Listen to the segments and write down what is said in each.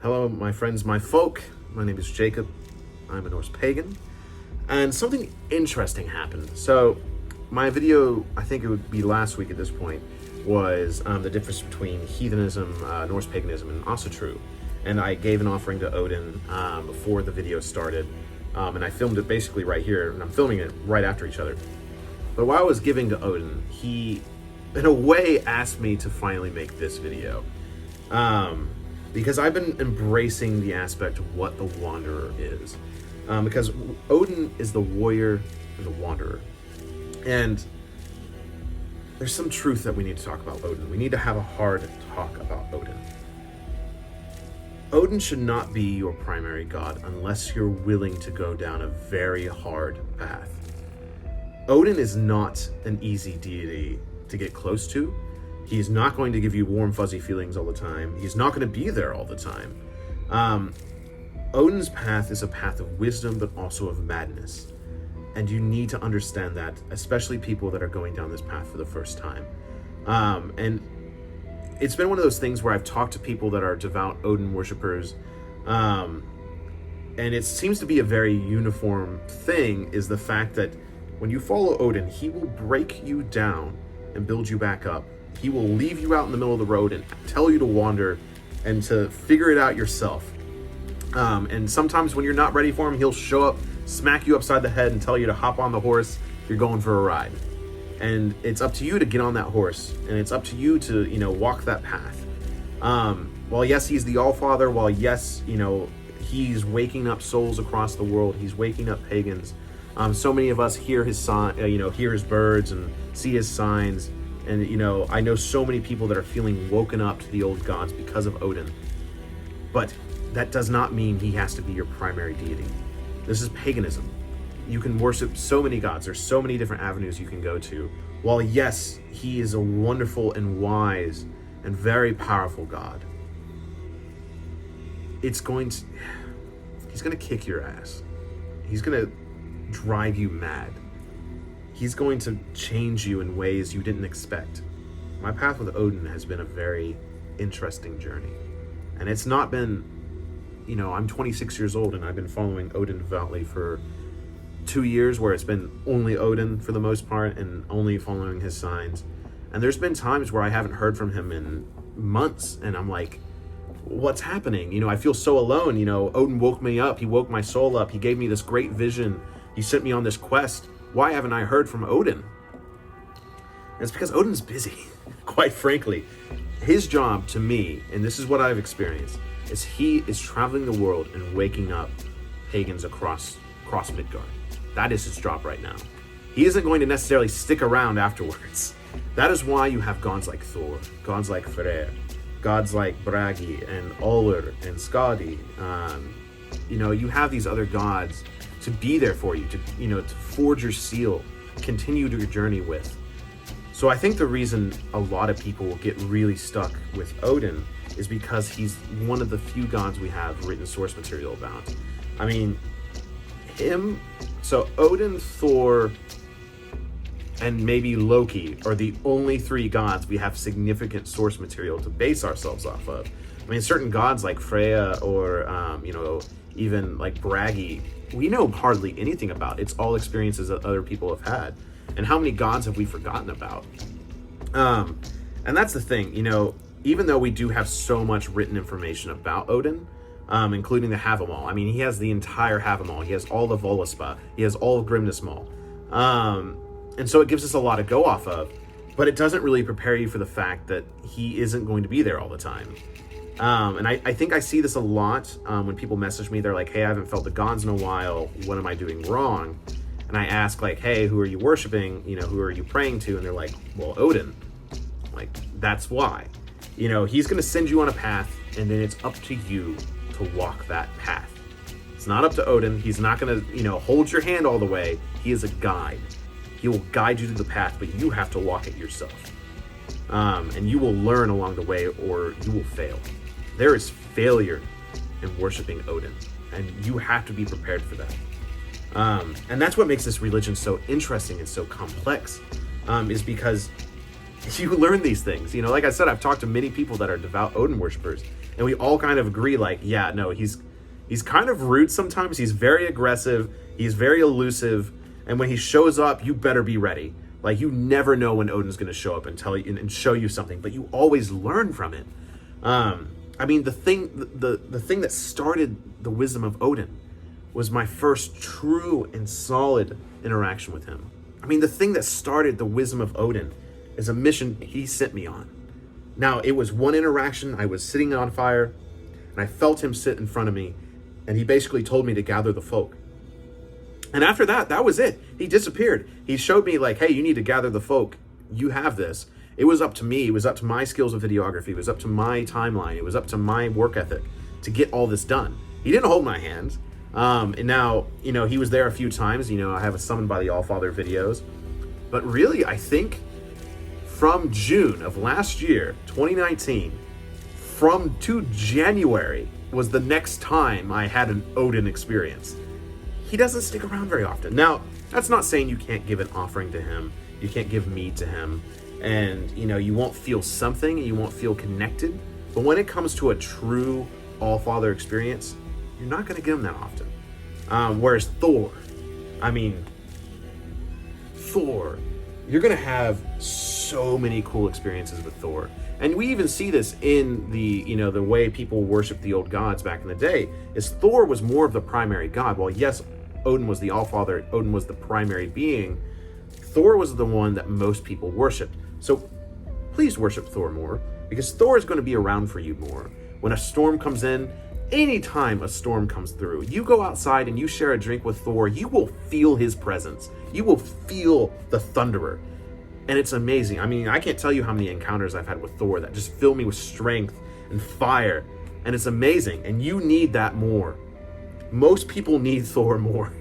Hello, my friends, my folk. My name is Jacob. I'm a Norse pagan. And something interesting happened. So, my video, I think it would be last week at this point, was the difference between heathenism, Norse paganism, and Asatru. And I gave an offering to Odin before the video started. And I filmed it basically right here, and I'm filming it right after each other. But while I was giving to Odin, he, in a way, asked me to finally make this video. Because I've been embracing the aspect of what the Wanderer is. Because Odin is the warrior and the Wanderer. And there's some truth that we need to talk about Odin. We need to have a hard talk about Odin. Odin should not be your primary god unless you're willing to go down a very hard path. Odin is not an easy deity to get close to. He's not going to give you warm, fuzzy feelings all the time. He's not going to be there all the time. Odin's path is a path of wisdom, but also of madness. And you need to understand that, especially people that are going down this path for the first time. And it's been one of those things where I've talked to people that are devout Odin worshippers, and it seems to be a very uniform thing, is the fact that when you follow Odin, he will break you down and build you back up. He will leave you out in the middle of the road and tell you to wander and to figure it out yourself. And sometimes when you're not ready for him, he'll show up, smack you upside the head and tell you to hop on the horse. You're going for a ride. And it's up to you to get on that horse. And it's up to you to, walk that path. While yes, he's the All-Father, while yes, he's waking up souls across the world, he's waking up pagans. So many of us hear his hear his birds and see his signs. And, I know so many people that are feeling woken up to the old gods because of Odin. But that does not mean he has to be your primary deity. This is paganism. You can worship so many gods. There's so many different avenues you can go to. While, yes, he is a wonderful and wise and very powerful god, he's going to kick your ass. He's going to drive you mad. He's going to change you in ways you didn't expect. My path with Odin has been a very interesting journey. And it's not been, I'm 26 years old and I've been following Odin devoutly for 2 years, where it's been only Odin for the most part and only following his signs. And there's been times where I haven't heard from him in months and I'm like, what's happening? I feel so alone. Odin woke me up. He woke my soul up. He gave me this great vision. He sent me on this quest. Why haven't I heard from Odin? And it's because Odin's busy, quite frankly. His job to me, and this is what I've experienced, is he is traveling the world and waking up pagans across Midgard. That is his job right now. He isn't going to necessarily stick around afterwards. That is why you have gods like Thor, gods like Freyr, gods like Bragi and Olr and Skadi. You have these other gods to be there for you, to forge your seal, continue your journey with. So I think the reason a lot of people get really stuck with Odin is because he's one of the few gods we have written source material about. So Odin, Thor, and maybe Loki are the only three gods we have significant source material to base ourselves off of. Certain gods like Freya or, even like Bragi, we know hardly anything about. It's all experiences that other people have had. And how many gods have we forgotten about? And that's the thing, even though we do have so much written information about Odin, including the Havamal. He has the entire Havamal. He has all the Voluspa. He has all of Grimnismal. And so it gives us a lot to go off of, but it doesn't really prepare you for the fact that he isn't going to be there all the time. And I think I see this a lot when people message me. They're like, hey, I haven't felt the gods in a while. What am I doing wrong? And I ask, like, hey, who are you worshiping? Who are you praying to? And they're like, well, Odin. Like, that's why. He's going to send you on a path, and then it's up to you to walk that path. It's not up to Odin. He's not going to, hold your hand all the way. He is a guide. He will guide you to the path, but you have to walk it yourself. And you will learn along the way, or you will fail. There is failure in worshiping Odin, and you have to be prepared for that. And that's what makes this religion so interesting and so complex, is because you learn these things. You know, like I said, I've talked to many people that are devout Odin worshipers, and we all kind of agree, like, yeah, no, he's kind of rude sometimes. He's very aggressive. He's very elusive. And when he shows up, you better be ready. Like, you never know when Odin's going to show up and tell you and show you something, but you always learn from it. I mean, the thing that started the Wisdom of Odin was my first true and solid interaction with him. I mean, the thing that started the Wisdom of Odin is a mission he sent me on. Now, it was one interaction. I was sitting on fire, and I felt him sit in front of me, and he basically told me to gather the folk. And after that, that was it. He disappeared. He showed me, like, hey, you need to gather the folk. You have this. It was up to me. It was up to my skills of videography. It was up to my timeline. It was up to my work ethic to get all this done. He didn't hold my hand. And now, you know, he was there a few times. You know, I have a Summoned by the Allfather videos. But really, I think from June of last year, 2019, to January was the next time I had an Odin experience. He doesn't stick around very often. Now, that's not saying you can't give an offering to him. You can't give meat to him. And, you know, you won't feel something. You won't feel connected. But when it comes to a true Allfather experience, you're not going to get him that often. Whereas Thor, you're going to have so many cool experiences with Thor. And we even see this in the way people worship the old gods back in the day, is Thor was more of the primary god. While yes, Odin was the Allfather, Odin was the primary being, Thor was the one that most people worshipped. So please worship Thor more, because Thor is going to be around for you more. When a storm comes in, anytime a storm comes through, you go outside and you share a drink with Thor, you will feel his presence. You will feel the thunderer. And it's amazing. I mean, I can't tell you how many encounters I've had with Thor that just fill me with strength and fire. And it's amazing. And you need that more. Most people need Thor more.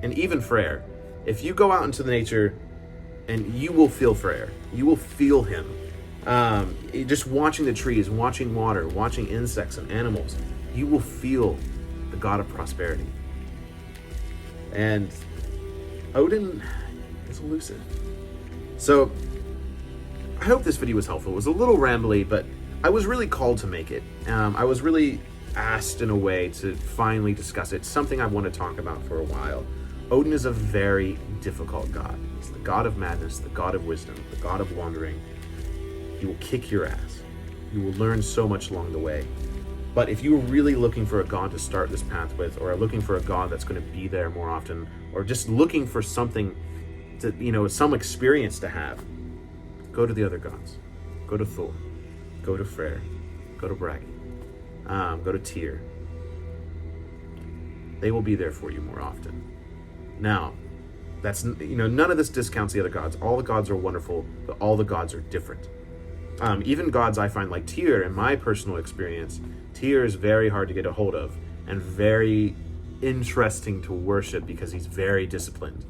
And even Freyr. If you go out into the nature, and you will feel Freyr. You will feel him. Just watching the trees, watching water, watching insects and animals, you will feel the god of prosperity. And Odin is elusive. So, I hope this video was helpful. It was a little rambly, but I was really called to make it. I was really asked in a way to finally discuss it. It's something I want to talk about for a while. Odin is a very difficult god. He's the god of madness, the god of wisdom, the god of wandering. He will kick your ass. You will learn so much along the way. But if you are really looking for a god to start this path with, or are looking for a god that's going to be there more often, or just looking for something to, some experience to have, go to the other gods. Go to Thor. Go to Freyr. Go to Bragi. Go to Tyr. They will be there for you more often. Now, that's, none of this discounts the other gods. All the gods are wonderful, but all the gods are different. Even gods I find like Tyr, in my personal experience, Tyr is very hard to get a hold of and very interesting to worship because he's very disciplined.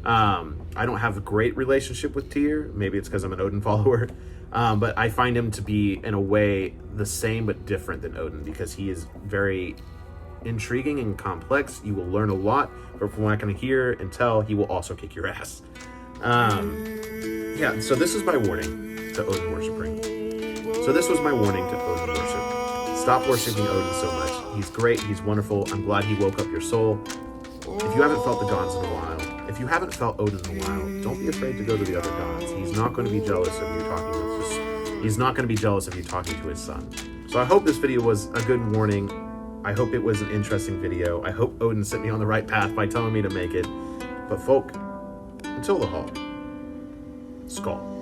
I don't have a great relationship with Tyr. Maybe it's because I'm an Odin follower. But I find him to be, in a way, the same but different than Odin because he is very intriguing and complex. You will learn a lot, but from what I can hear and tell, he will also kick your ass. So this is my warning to Odin worshiping. So this was my warning to Odin worship. Stop worshiping Odin so much. He's great, he's wonderful. I'm glad he woke up your soul. If you haven't felt the gods in a while, if you haven't felt Odin in a while, don't be afraid to go to the other gods. He's not going to be jealous of you he's not going to be jealous of you talking to his son. So I hope this video was a good warning. I hope it was an interesting video. I hope Odin set me on the right path by telling me to make it. But folk, until the hall, Skull.